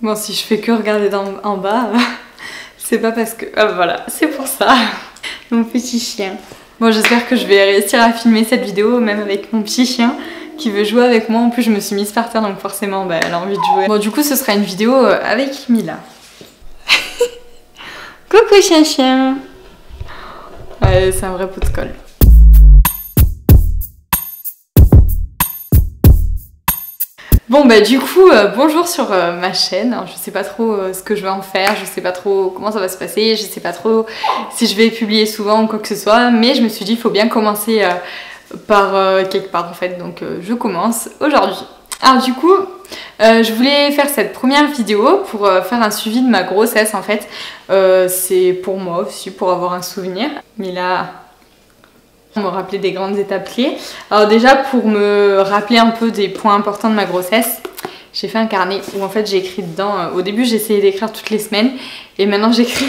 Bon, si je fais que regarder en bas, c'est pas parce que... Ah, voilà, c'est pour ça. Mon petit chien. Bon, j'espère que je vais réussir à filmer cette vidéo, même avec mon petit chien qui veut jouer avec moi. En plus, je me suis mise par terre, donc forcément, bah, elle a envie de jouer. Bon, du coup, ce sera une vidéo avec Mila. Coucou, chien. Ouais, c'est un vrai pot de colle. Bon bah du coup, bonjour sur ma chaîne. Alors, je sais pas trop ce que je vais en faire, je sais pas trop comment ça va se passer, je sais pas trop si je vais publier souvent ou quoi que ce soit, mais je me suis dit il faut bien commencer par quelque part en fait, donc je commence aujourd'hui. Alors du coup, je voulais faire cette première vidéo pour faire un suivi de ma grossesse en fait. C'est pour moi aussi, pour avoir un souvenir. Mais là... me rappeler des grandes étapes clés. Alors déjà pour me rappeler un peu des points importants de ma grossesse, j'ai fait un carnet où en fait j'ai écrit dedans, au début j'essayais d'écrire toutes les semaines et maintenant j'écris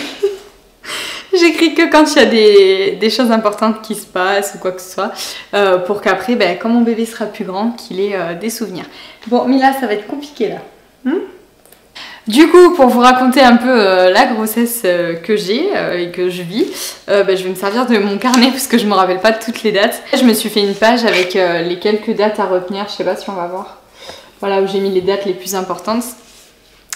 j'écris que quand il y a des choses importantes qui se passent ou quoi que ce soit, pour qu'après ben, quand mon bébé sera plus grand qu'il ait des souvenirs. Bon Mila, ça va être compliqué là. Du coup, pour vous raconter un peu la grossesse que j'ai et que je vis, je vais me servir de mon carnet parce que je me rappelle pas de toutes les dates. Je me suis fait une page avec les quelques dates à retenir, je sais pas si on va voir. Voilà, où j'ai mis les dates les plus importantes.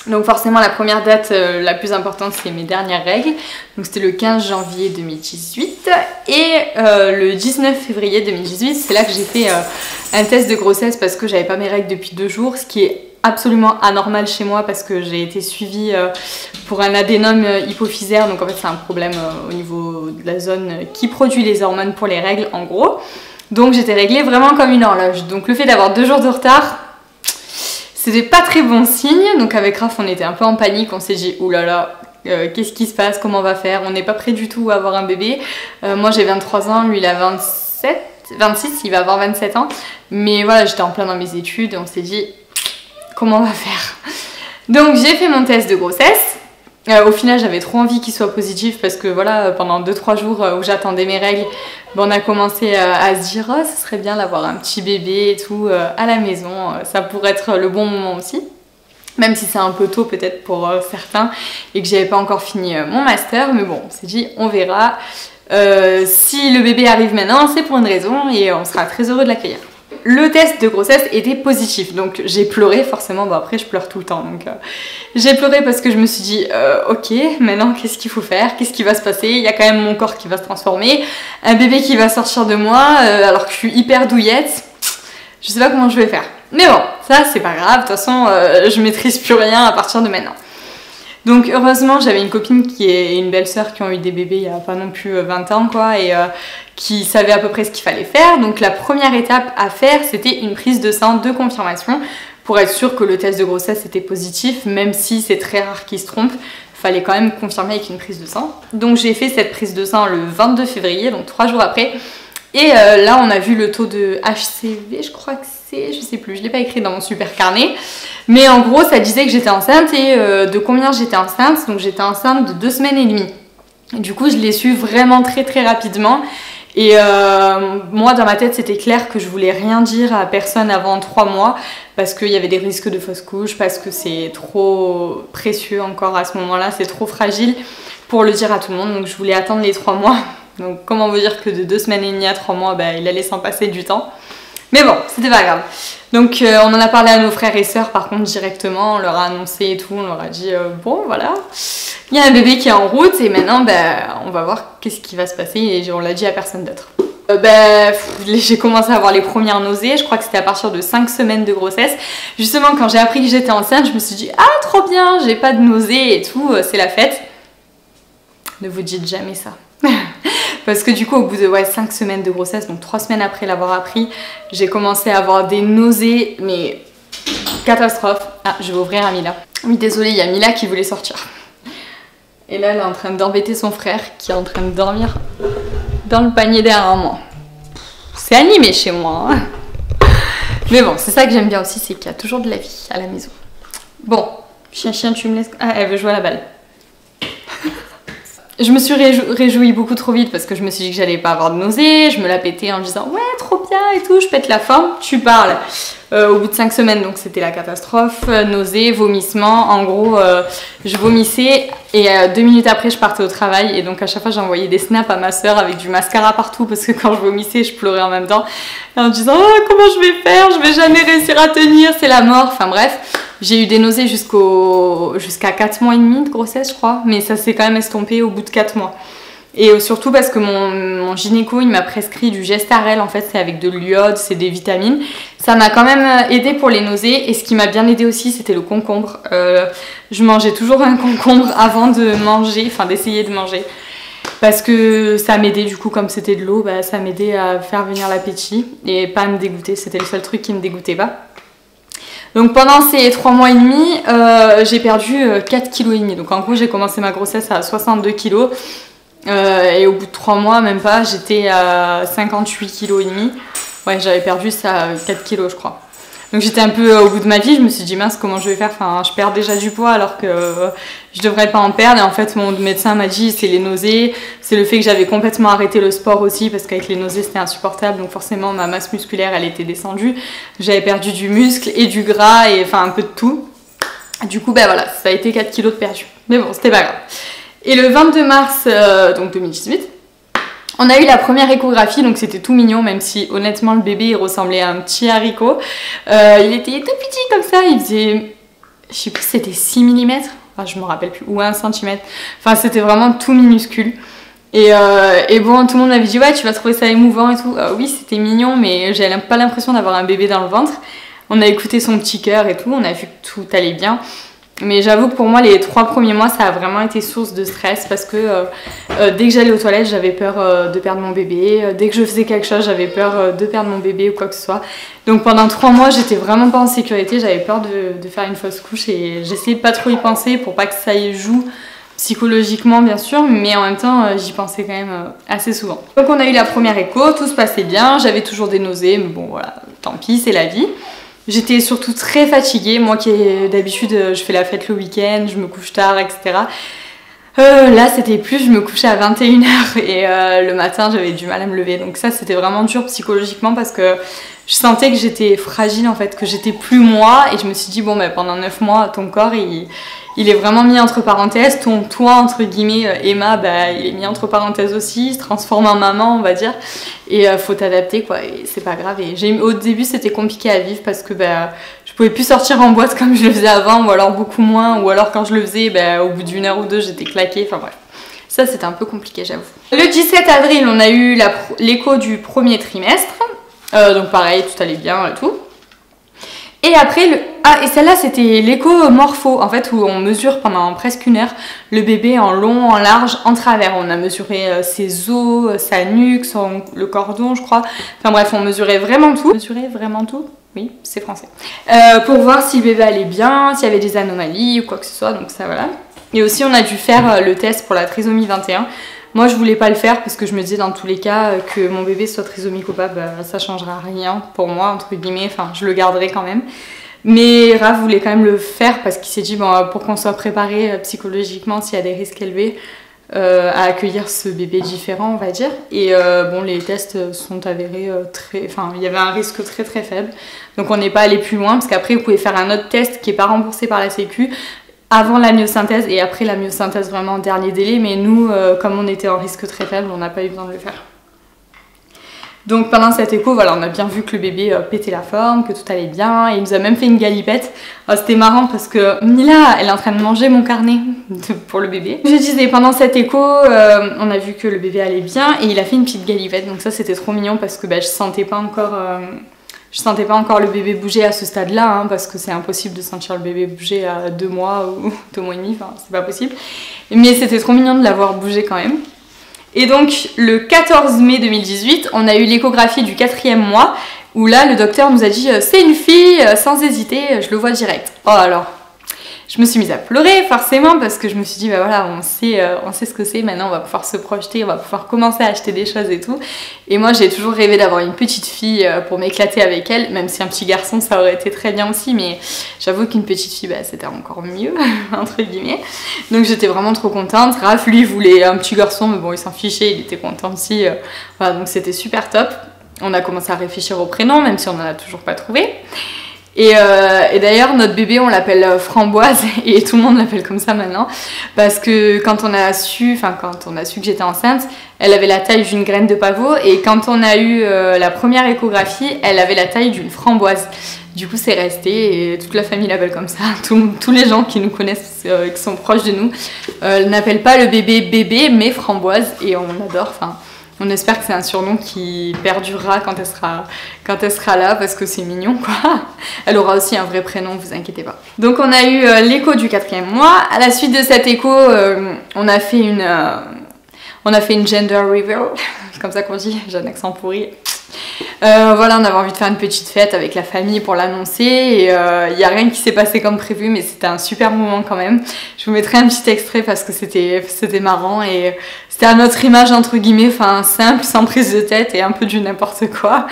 Donc forcément, la première date la plus importante, c'est mes dernières règles. Donc c'était le 15 janvier 2018 et le 19 février 2018, c'est là que j'ai fait un test de grossesse parce que j'avais pas mes règles depuis 2 jours, ce qui est absolument anormal chez moi parce que j'ai été suivie pour un adénome hypophysaire, donc en fait c'est un problème au niveau de la zone qui produit les hormones pour les règles en gros. Donc j'étais réglée vraiment comme une horloge. Donc le fait d'avoir 2 jours de retard, c'était pas très bon signe. Donc avec Raph on était un peu en panique, on s'est dit oulala, qu'est-ce qui se passe, comment on va faire, on n'est pas prêt du tout à avoir un bébé. Moi j'ai 23 ans, lui il a 26, il va avoir 27 ans. Mais voilà, j'étais en plein dans mes études et on s'est dit comment on va faire. Donc j'ai fait mon test de grossesse. Au final j'avais trop envie qu'il soit positif parce que voilà, pendant 2-3 jours où j'attendais mes règles, on a commencé à se dire oh, ce serait bien d'avoir un petit bébé et tout à la maison, ça pourrait être le bon moment aussi. Même si c'est un peu tôt peut-être pour certains et que j'avais pas encore fini mon master, mais bon, on s'est dit on verra. Si le bébé arrive maintenant, c'est pour une raison et on sera très heureux de l'accueillir. Le test de grossesse était positif, donc j'ai pleuré forcément, bon après je pleure tout le temps, donc j'ai pleuré parce que je me suis dit ok, maintenant qu'est-ce qu'il faut faire, qu'est-ce qui va se passer, il y a quand même mon corps qui va se transformer, un bébé qui va sortir de moi alors que je suis hyper douillette, je sais pas comment je vais faire. Mais bon, ça c'est pas grave, de toute façon je maîtrise plus rien à partir de maintenant. Donc heureusement j'avais une copine qui est une belle-sœur qui ont eu des bébés il y a pas non plus 20 ans quoi et qui savait à peu près ce qu'il fallait faire. Donc la première étape à faire c'était une prise de sang de confirmation pour être sûr que le test de grossesse était positif, même si c'est très rare qu'il se trompe, il fallait quand même confirmer avec une prise de sang. Donc j'ai fait cette prise de sang le 22 février, donc 3 jours après. Et là on a vu le taux de HCV, je crois que c'est, je sais plus, je l'ai pas écrit dans mon super carnet. Mais en gros ça disait que j'étais enceinte et de combien j'étais enceinte. Donc j'étais enceinte de 2 semaines et demie. Du coup je l'ai su vraiment très rapidement. Et moi dans ma tête c'était clair que je voulais rien dire à personne avant 3 mois. Parce qu'il y avait des risques de fausse couche, parce que c'est trop précieux encore à ce moment là, c'est trop fragile pour le dire à tout le monde. Donc je voulais attendre les 3 mois. Donc comment vous dire que de 2 semaines et demie à 3 mois, il allait s'en passer du temps. Mais bon, c'était pas grave. Donc on en a parlé à nos frères et sœurs par contre directement, on leur a annoncé et tout, on leur a dit bon voilà, il y a un bébé qui est en route et maintenant on va voir qu'est-ce qui va se passer et on l'a dit à personne d'autre. J'ai commencé à avoir les premières nausées, je crois que c'était à partir de 5 semaines de grossesse. Justement quand j'ai appris que j'étais enceinte, je me suis dit ah trop bien, j'ai pas de nausées et tout, c'est la fête. Ne vous dites jamais ça. Parce que du coup au bout de 5 semaines de grossesse, donc 3 semaines après l'avoir appris, j'ai commencé à avoir des nausées, mais catastrophe. Ah, je vais ouvrir à Mila. Oui désolée, il y a Mila qui voulait sortir. Et là elle est en train d'embêter son frère qui est en train de dormir dans le panier derrière moi. C'est animé chez moi hein. Mais bon, c'est ça que j'aime bien aussi, c'est qu'il y a toujours de la vie à la maison. Bon, chien tu me laisses... Ah, elle veut jouer à la balle. Je me suis réjouie beaucoup trop vite parce que je me suis dit que j'allais pas avoir de nausées, je me la pétais en me disant ouais trop trop bien et tout, je pète la forme, tu parles. Au bout de 5 semaines, donc c'était la catastrophe, nausées, vomissements, en gros je vomissais et 2 minutes après je partais au travail et donc à chaque fois j'envoyais des snaps à ma soeur avec du mascara partout parce que quand je vomissais je pleurais en même temps en disant oh, comment je vais faire, je vais jamais réussir à tenir, c'est la mort, enfin bref. J'ai eu des nausées jusqu'à 4 mois et demi de grossesse je crois, mais ça s'est quand même estompé au bout de 4 mois. Et surtout parce que mon gynéco il m'a prescrit du Gestarel, en fait c'est avec de l'iode, c'est des vitamines. Ça m'a quand même aidé pour les nausées et ce qui m'a bien aidé aussi c'était le concombre. Je mangeais toujours un concombre avant de manger, enfin d'essayer de manger. Parce que ça m'aidait du coup comme c'était de l'eau, bah, ça m'aidait à faire venir l'appétit et pas à me dégoûter, c'était le seul truc qui me dégoûtait pas. Donc pendant ces 3 mois et demi, j'ai perdu 4,5 kg. Donc en gros j'ai commencé ma grossesse à 62 kg. Et au bout de 3 mois, même pas, j'étais à 58,5 kg. Ouais, j'avais perdu ça 4 kg, je crois. Donc j'étais un peu au bout de ma vie, je me suis dit mince, comment je vais faire? Enfin, je perds déjà du poids alors que je devrais pas en perdre. Et en fait, mon médecin m'a dit c'est les nausées, c'est le fait que j'avais complètement arrêté le sport aussi parce qu'avec les nausées c'était insupportable. Donc forcément, ma masse musculaire elle était descendue. J'avais perdu du muscle et du gras et enfin un peu de tout. Du coup, ben voilà, ça a été 4 kg de perdu. Mais bon, c'était pas grave. Et le 22 mars donc 2018, on a eu la première échographie, donc c'était tout mignon, même si honnêtement le bébé il ressemblait à un petit haricot. Il était tout petit comme ça, il faisait, je sais plus si c'était 6 mm, enfin, je me rappelle plus, ou 1 cm. Enfin c'était vraiment tout minuscule. Et bon, tout le monde m'avait dit ouais tu vas trouver ça émouvant et tout. Oui c'était mignon mais j'avais pas l'impression d'avoir un bébé dans le ventre. On a écouté son petit cœur et tout, on a vu que tout allait bien. Mais j'avoue que pour moi les 3 premiers mois ça a vraiment été source de stress parce que dès que j'allais aux toilettes j'avais peur de perdre mon bébé, dès que je faisais quelque chose j'avais peur de perdre mon bébé ou quoi que ce soit. Donc pendant 3 mois j'étais vraiment pas en sécurité, j'avais peur de faire une fausse couche et j'essayais de pas trop y penser pour pas que ça y joue psychologiquement bien sûr, mais en même temps j'y pensais quand même assez souvent. Donc on a eu la première écho, tout se passait bien, j'avais toujours des nausées, mais bon voilà, tant pis c'est la vie. J'étais surtout très fatiguée, moi qui d'habitude je fais la fête le week-end, je me couche tard, etc. Là c'était plus, je me couchais à 21 h et le matin j'avais du mal à me lever. Donc ça c'était vraiment dur psychologiquement parce que je sentais que j'étais fragile en fait, que j'étais plus moi. Et je me suis dit bon ben pendant 9 mois ton corps il est vraiment mis entre parenthèses. Ton toi entre guillemets Emma, bah, il est mis entre parenthèses aussi, il se transforme en maman on va dire. Et faut t'adapter quoi, et c'est pas grave. Et au début c'était compliqué à vivre parce que bah, je pouvais plus sortir en boîte comme je le faisais avant, ou alors beaucoup moins, ou alors quand je le faisais, bah, au bout d'une heure ou deux j'étais claquée, enfin bref. Ça c'était un peu compliqué j'avoue. Le 17 avril on a eu l'écho du premier trimestre, donc pareil tout allait bien et tout. Et après, et celle-là c'était l'écho morpho, en fait où on mesure pendant presque 1 heure le bébé en long, en large, en travers. On a mesuré ses os, sa nuque, le cordon je crois. Enfin bref, on mesurait vraiment tout. Oui, c'est français. Pour voir si le bébé allait bien, s'il y avait des anomalies ou quoi que ce soit, donc ça voilà. Et aussi on a dû faire le test pour la trisomie 21. Moi je voulais pas le faire parce que je me disais dans tous les cas que mon bébé soit trisomique ou pas, bah, ça changera rien pour moi entre guillemets, enfin je le garderai quand même. Mais Raph voulait quand même le faire parce qu'il s'est dit bon, pour qu'on soit préparé psychologiquement s'il y a des risques élevés à accueillir ce bébé différent on va dire. Et bon les tests sont avérés enfin il y avait un risque très très faible. Donc on n'est pas allé plus loin parce qu'après vous pouvez faire un autre test qui n'est pas remboursé par la sécu avant la myosynthèse et après la myosynthèse vraiment en dernier délai, mais nous comme on était en risque très faible on n'a pas eu besoin de le faire. Donc pendant cette écho voilà, on a bien vu que le bébé pétait la forme, que tout allait bien, et il nous a même fait une galipette. C'était marrant parce que Mila elle est en train de manger mon carnet pour le bébé. Je disais pendant cette écho on a vu que le bébé allait bien et il a fait une petite galipette, donc ça c'était trop mignon parce que bah, je sentais pas encore le bébé bouger à ce stade-là, hein, parce que c'est impossible de sentir le bébé bouger à 2 mois ou 2 mois et demi, enfin c'est pas possible. Mais c'était trop mignon de l'avoir bougé quand même. Et donc le 14 mai 2018, on a eu l'échographie du 4e mois, où là le docteur nous a dit c'est une fille, sans hésiter, je le vois direct. Oh alors, je me suis mise à pleurer forcément parce que je me suis dit bah voilà on sait ce que c'est, maintenant on va pouvoir se projeter, on va pouvoir commencer à acheter des choses et tout. Et moi j'ai toujours rêvé d'avoir une petite fille pour m'éclater avec elle, même si un petit garçon ça aurait été très bien aussi, mais j'avoue qu'une petite fille bah, c'était encore mieux entre guillemets. Donc j'étais vraiment trop contente. Raph lui voulait un petit garçon mais bon il s'en fichait, il était content aussi, voilà donc c'était super top. on a commencé à réfléchir au prénom, même si on n'en a toujours pas trouvé. Et d'ailleurs, notre bébé, on l'appelle Framboise, et tout le monde l'appelle comme ça maintenant, parce que quand on a su que j'étais enceinte, elle avait la taille d'une graine de pavot, et quand on a eu la première échographie, elle avait la taille d'une framboise. Du coup, c'est resté, et toute la famille l'appelle comme ça. Tous les gens qui nous connaissent, qui sont proches de nous, n'appellent pas le bébé, mais Framboise, et on adore. On espère que c'est un surnom qui perdurera quand elle sera là, parce que c'est mignon, quoi. Elle aura aussi un vrai prénom, vous inquiétez pas. Donc on a eu l'écho du 4e mois. À la suite de cet écho, on a fait une gender reveal, comme ça qu'on dit, j'ai un accent pourri. Voilà, on avait envie de faire une petite fête avec la famille pour l'annoncer, et il n'y a rien qui s'est passé comme prévu, mais c'était un super moment quand même. Je vous mettrai un petit extrait parce que c'était marrant, et c'était à notre image entre guillemets, simple, sans prise de tête et un peu du n'importe quoi.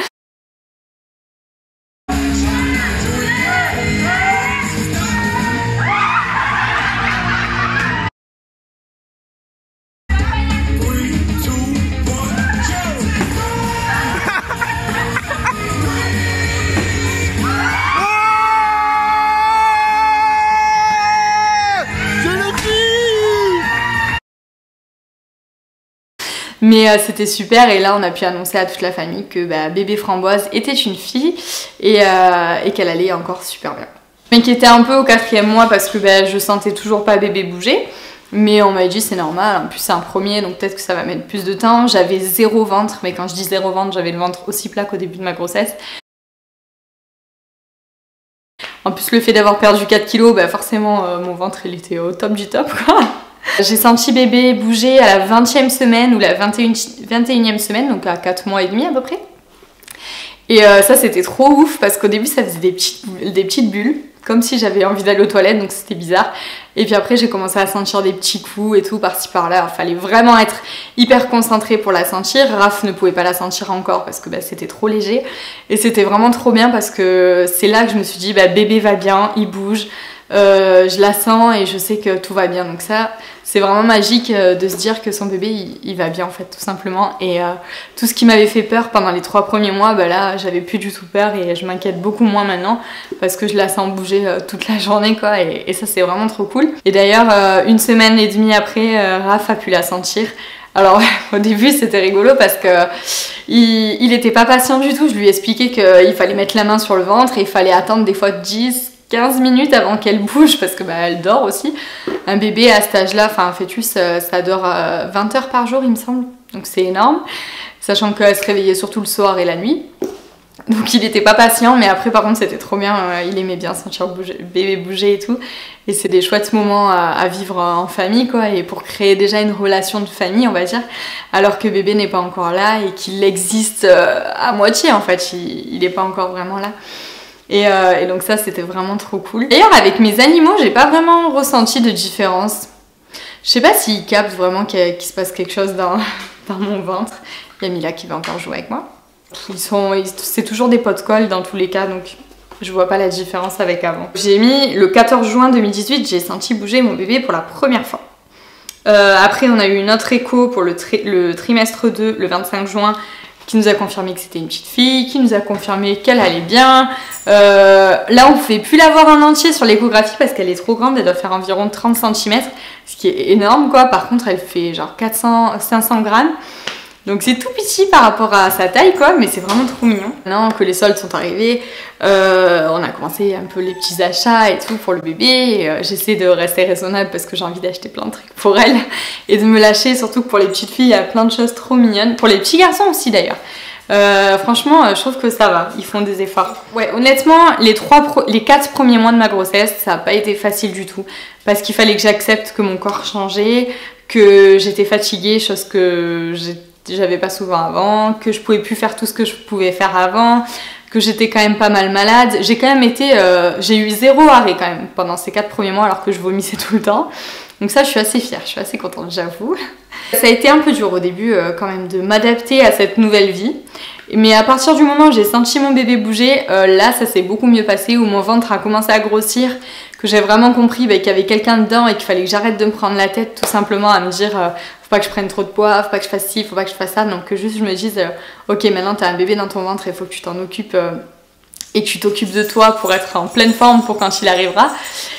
Mais c'était super, et là on a pu annoncer à toute la famille que bébé Framboise était une fille, et qu'elle allait encore super bien. Je m'inquiétais un peu au 4e mois parce que je sentais toujours pas bébé bouger, mais on m'a dit c'est normal, en plus c'est un premier, donc peut-être que ça va mettre plus de temps. J'avais 0 ventre, mais quand je dis 0 ventre, j'avais le ventre aussi plat qu'au début de ma grossesse. En plus le fait d'avoir perdu 4 kilos, forcément mon ventre il était au top du top, quoi. J'ai senti bébé bouger à la 20e semaine ou la 21e semaine, donc à 4 mois et demi à peu près. Et ça c'était trop ouf parce qu'au début ça faisait des petites bulles, comme si j'avais envie d'aller aux toilettes, donc c'était bizarre. Et puis après j'ai commencé à sentir des petits coups et tout par-ci par-là. Il fallait vraiment être hyper concentré pour la sentir. Raph ne pouvait pas la sentir encore parce que c'était trop léger. Et c'était vraiment trop bien parce que c'est là que je me suis dit bébé va bien, il bouge. Je la sens et je sais que tout va bien, donc ça c'est vraiment magique de se dire que son bébé il va bien en fait, tout simplement. Et tout ce qui m'avait fait peur pendant les 3 premiers mois, là j'avais plus du tout peur, et je m'inquiète beaucoup moins maintenant parce que je la sens bouger toute la journée, quoi, et ça c'est vraiment trop cool. Et d'ailleurs 1 semaine et demie après, Raph a pu la sentir. Alors au début c'était rigolo parce que il était pas patient du tout. Je lui ai expliqué qu'il fallait mettre la main sur le ventre et il fallait attendre des fois 10-15 minutes avant qu'elle bouge parce que elle dort aussi. Un bébé à cet âge-là, un fœtus, ça dort 20 heures par jour il me semble, donc c'est énorme, sachant qu'elle se réveillait surtout le soir et la nuit. Donc il était pas patient, mais après par contre c'était trop bien, il aimait bien sentir bébé bouger et tout. Et c'est des chouettes moments à vivre en famille, quoi, et pour créer déjà une relation de famille, on va dire, alors que bébé n'est pas encore là et qu'il existe à moitié en fait, il est pas encore vraiment là. Et donc ça c'était vraiment trop cool. D'ailleurs avec mes animaux j'ai pas vraiment ressenti de différence. Je sais pas s'ils captent vraiment qu'il se passe quelque chose dans mon ventre. Il y a Mila qui va encore jouer avec moi. C'est toujours des pots-de-colle dans tous les cas, donc je vois pas la différence avec avant. J'ai mis le 14 juin 2018, j'ai senti bouger mon bébé pour la première fois. Après on a eu une autre écho pour le trimestre 2 le 25 juin qui nous a confirmé que c'était une petite fille, qui nous a confirmé qu'elle allait bien. Là on pouvait plus la voir en entier sur l'échographie parce qu'elle est trop grande, elle doit faire environ 30 cm, ce qui est énorme, quoi. Par contre elle fait genre 500 grammes. Donc c'est tout petit par rapport à sa taille, quoi, mais c'est vraiment trop mignon. Maintenant que les soldes sont arrivés, on a commencé un peu les petits achats et tout pour le bébé. J'essaie de rester raisonnable parce que j'ai envie d'acheter plein de trucs pour elle et de me lâcher, surtout que pour les petites filles, il y a plein de choses trop mignonnes. Pour les petits garçons aussi d'ailleurs. Franchement, je trouve que ça va, ils font des efforts. Ouais, honnêtement, les 4 premiers mois de ma grossesse, ça n'a pas été facile du tout. Parce qu'il fallait que j'accepte que mon corps changeait, que j'étais fatiguée, chose que j'avais pas souvent avant, que je pouvais plus faire tout ce que je pouvais faire avant, que j'étais quand même pas mal malade. J'ai quand même été, j'ai eu 0 arrêt quand même pendant ces 4 premiers mois alors que je vomissais tout le temps. Donc ça je suis assez fière, je suis assez contente, j'avoue. Ça a été un peu dur au début quand même de m'adapter à cette nouvelle vie. Mais à partir du moment où j'ai senti mon bébé bouger, là ça s'est beaucoup mieux passé, où mon ventre a commencé à grossir, que j'ai vraiment compris qu'il y avait quelqu'un dedans et qu'il fallait que j'arrête de me prendre la tête tout simplement à me dire faut pas que je prenne trop de poids, faut pas que je fasse ci, faut pas que je fasse ça, donc que juste je me dise ok, maintenant t'as un bébé dans ton ventre, il faut que tu t'en occupes et que tu t'occupes de toi pour être en pleine forme pour quand il arrivera.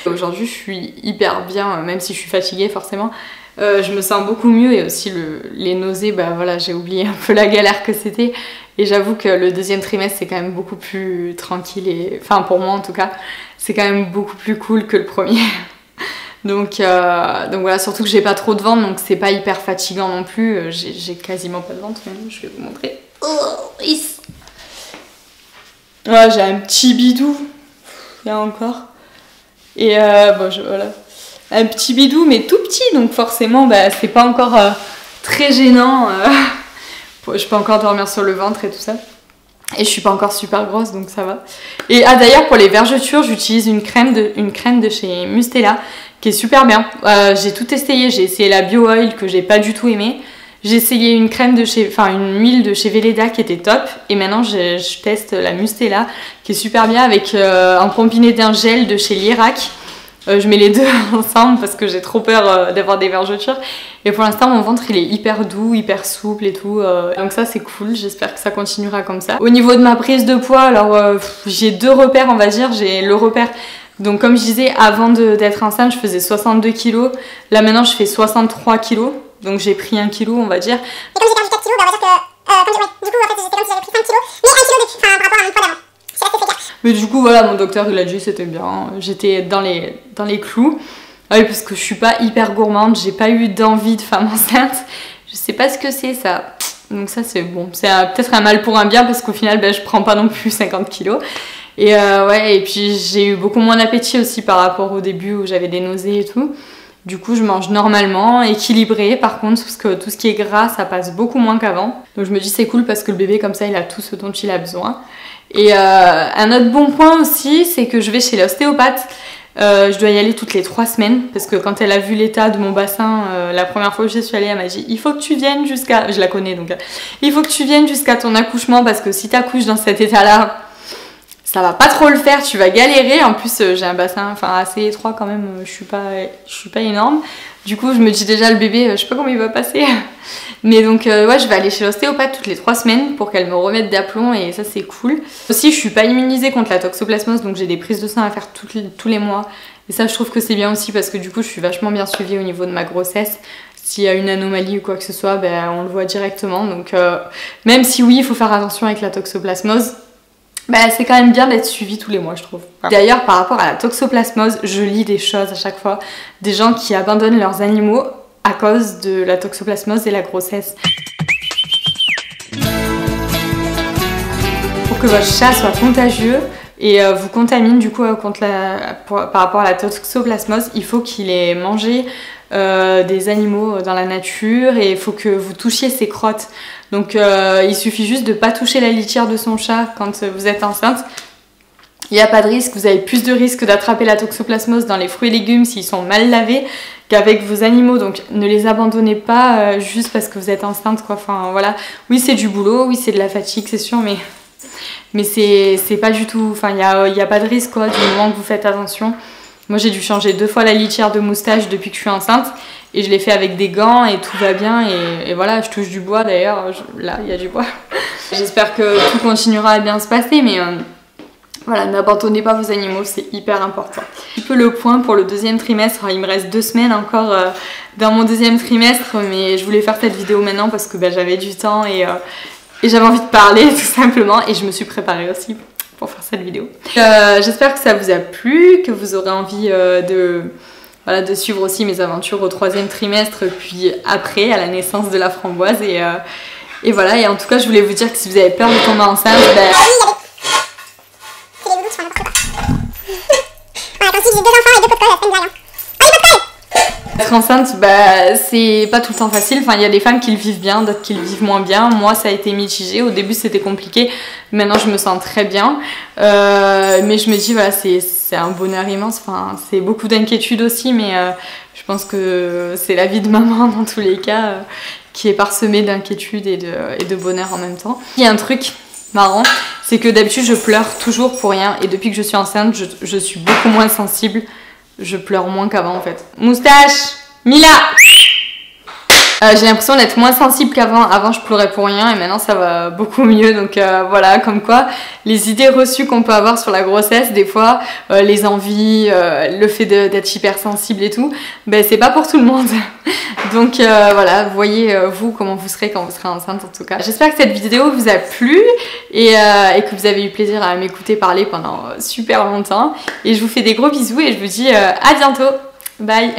Aujourd'hui je suis hyper bien, même si je suis fatiguée forcément. Je me sens beaucoup mieux et aussi les nausées, bah voilà, j'ai oublié un peu la galère que c'était. Et j'avoue que le deuxième trimestre c'est quand même beaucoup plus tranquille et, enfin pour moi en tout cas, c'est quand même beaucoup plus cool que le premier. Donc voilà, surtout que j'ai pas trop de ventre, donc c'est pas hyper fatigant non plus. J'ai quasiment pas de ventre, je vais vous montrer. Oh, yes. Ouais, j'ai un petit bidou, là encore. Et bon, voilà. Un petit bidou mais tout petit, donc forcément bah, c'est pas encore très gênant. Je peux encore dormir sur le ventre et tout ça. Et je suis pas encore super grosse, donc ça va. Et d'ailleurs pour les vergetures, j'utilise une crème de chez Mustela qui est super bien. J'ai tout essayé, j'ai essayé la Bio Oil que j'ai pas du tout aimé. J'ai essayé une huile de chez Velleda qui était top. Et maintenant je teste la Mustela qui est super bien avec un combiné d'un gel de chez Lierac. Je mets les deux ensemble parce que j'ai trop peur d'avoir des vergetures. Et pour l'instant, mon ventre, il est hyper doux, hyper souple et tout. Donc ça, c'est cool. J'espère que ça continuera comme ça. Au niveau de ma prise de poids, alors j'ai deux repères, on va dire. J'ai le repère... Donc comme je disais, avant d'être enceinte, je faisais 62 kg. Là, maintenant, je fais 63 kg. Donc j'ai pris 1 kg, on va dire. Et comme j'ai perdu 4 kg, bah, on va dire que... du coup, en fait, c'était comme si j'avais pris 5 kg. Mais 1 kg depuis, par rapport à mon poids d'avant. Mais du coup voilà, mon docteur il a dit c'était bien, j'étais dans les clous. Ah oui, parce que je suis pas hyper gourmande, j'ai pas eu d'envie de femme enceinte, je sais pas ce que c'est ça. Donc ça c'est bon, c'est peut-être un mal pour un bien parce qu'au final ben, je prends pas non plus 50 kilos. Et ouais, et puis j'ai eu beaucoup moins d'appétit aussi par rapport au début où j'avais des nausées et tout. Du coup je mange normalement, équilibré par contre, parce que tout ce qui est gras ça passe beaucoup moins qu'avant. Donc je me dis c'est cool parce que le bébé comme ça il a tout ce dont il a besoin. Et un autre bon point aussi, c'est que je vais chez l'ostéopathe. Je dois y aller toutes les 3 semaines parce que quand elle a vu l'état de mon bassin, la première fois que je suis allée, elle m'a dit il faut que tu viennes jusqu'à... Je la connais donc. Il faut que tu viennes jusqu'à ton accouchement parce que si tu accouches dans cet état-là, ça va pas trop le faire, tu vas galérer. En plus, j'ai un bassin assez étroit quand même, je suis pas énorme. Du coup, je me dis déjà le bébé, je sais pas comment il va passer. Mais donc, ouais, je vais aller chez l'ostéopathe toutes les 3 semaines pour qu'elle me remette d'aplomb et ça, c'est cool. Aussi, je suis pas immunisée contre la toxoplasmose, donc j'ai des prises de sang à faire tous les mois. Et ça, je trouve que c'est bien aussi parce que du coup, je suis vachement bien suivie au niveau de ma grossesse. S'il y a une anomalie ou quoi que ce soit, ben, on le voit directement. Donc, même si oui, il faut faire attention avec la toxoplasmose, bah, c'est quand même bien d'être suivi tous les mois, je trouve. D'ailleurs, par rapport à la toxoplasmose, je lis des choses à chaque fois. Des gens qui abandonnent leurs animaux à cause de la toxoplasmose et la grossesse. Pour que votre chat soit contagieux et vous contamine du coup par rapport à la toxoplasmose, il faut qu'il ait mangé des animaux dans la nature et il faut que vous touchiez ses crottes. Donc il suffit juste de ne pas toucher la litière de son chat quand vous êtes enceinte. Il n'y a pas de risque, vous avez plus de risque d'attraper la toxoplasmose dans les fruits et légumes s'ils sont mal lavés qu'avec vos animaux. Donc ne les abandonnez pas juste parce que vous êtes enceinte, quoi. Enfin voilà, oui c'est du boulot, oui c'est de la fatigue c'est sûr, mais c'est pas du tout, enfin il y a pas de risque quoi, du moment que vous faites attention. Moi j'ai dû changer 2 fois la litière de moustache depuis que je suis enceinte et je l'ai fait avec des gants et tout va bien et voilà, je touche du bois d'ailleurs, là il y a du bois. J'espère que tout continuera à bien se passer, mais voilà, n'abandonnez pas vos animaux, c'est hyper important. Un peu le point pour le deuxième trimestre, il me reste 2 semaines encore dans mon deuxième trimestre, mais je voulais faire cette vidéo maintenant parce que j'avais du temps et j'avais envie de parler tout simplement et je me suis préparée aussi pour faire cette vidéo. J'espère que ça vous a plu, que vous aurez envie de suivre aussi mes aventures au 3e trimestre, puis après, à la naissance de la framboise. Et voilà, et en tout cas, je voulais vous dire que si vous avez peur de tomber enceinte, être enceinte, c'est pas tout le temps facile. Enfin, il y a des femmes qui le vivent bien, d'autres qui le vivent moins bien. Moi, ça a été mitigé. Au début, c'était compliqué. Maintenant, je me sens très bien. Mais je me dis, voilà, c'est un bonheur immense. Enfin, c'est beaucoup d'inquiétude aussi, mais je pense que c'est la vie de maman dans tous les cas qui est parsemée d'inquiétude et de bonheur en même temps. Il y a un truc marrant, c'est que d'habitude, je pleure toujours pour rien. Et depuis que je suis enceinte, je suis beaucoup moins sensible. Je pleure moins qu'avant en fait. Moustache, Mila. J'ai l'impression d'être moins sensible qu'avant. Avant, je pleurais pour rien et maintenant, ça va beaucoup mieux. Donc voilà, comme quoi, les idées reçues qu'on peut avoir sur la grossesse, des fois, les envies, le fait d'être hypersensible et tout, ben c'est pas pour tout le monde. Donc voilà, voyez vous comment vous serez quand vous serez enceinte en tout cas. J'espère que cette vidéo vous a plu et que vous avez eu plaisir à m'écouter parler pendant super longtemps. Et je vous fais des gros bisous et je vous dis à bientôt. Bye.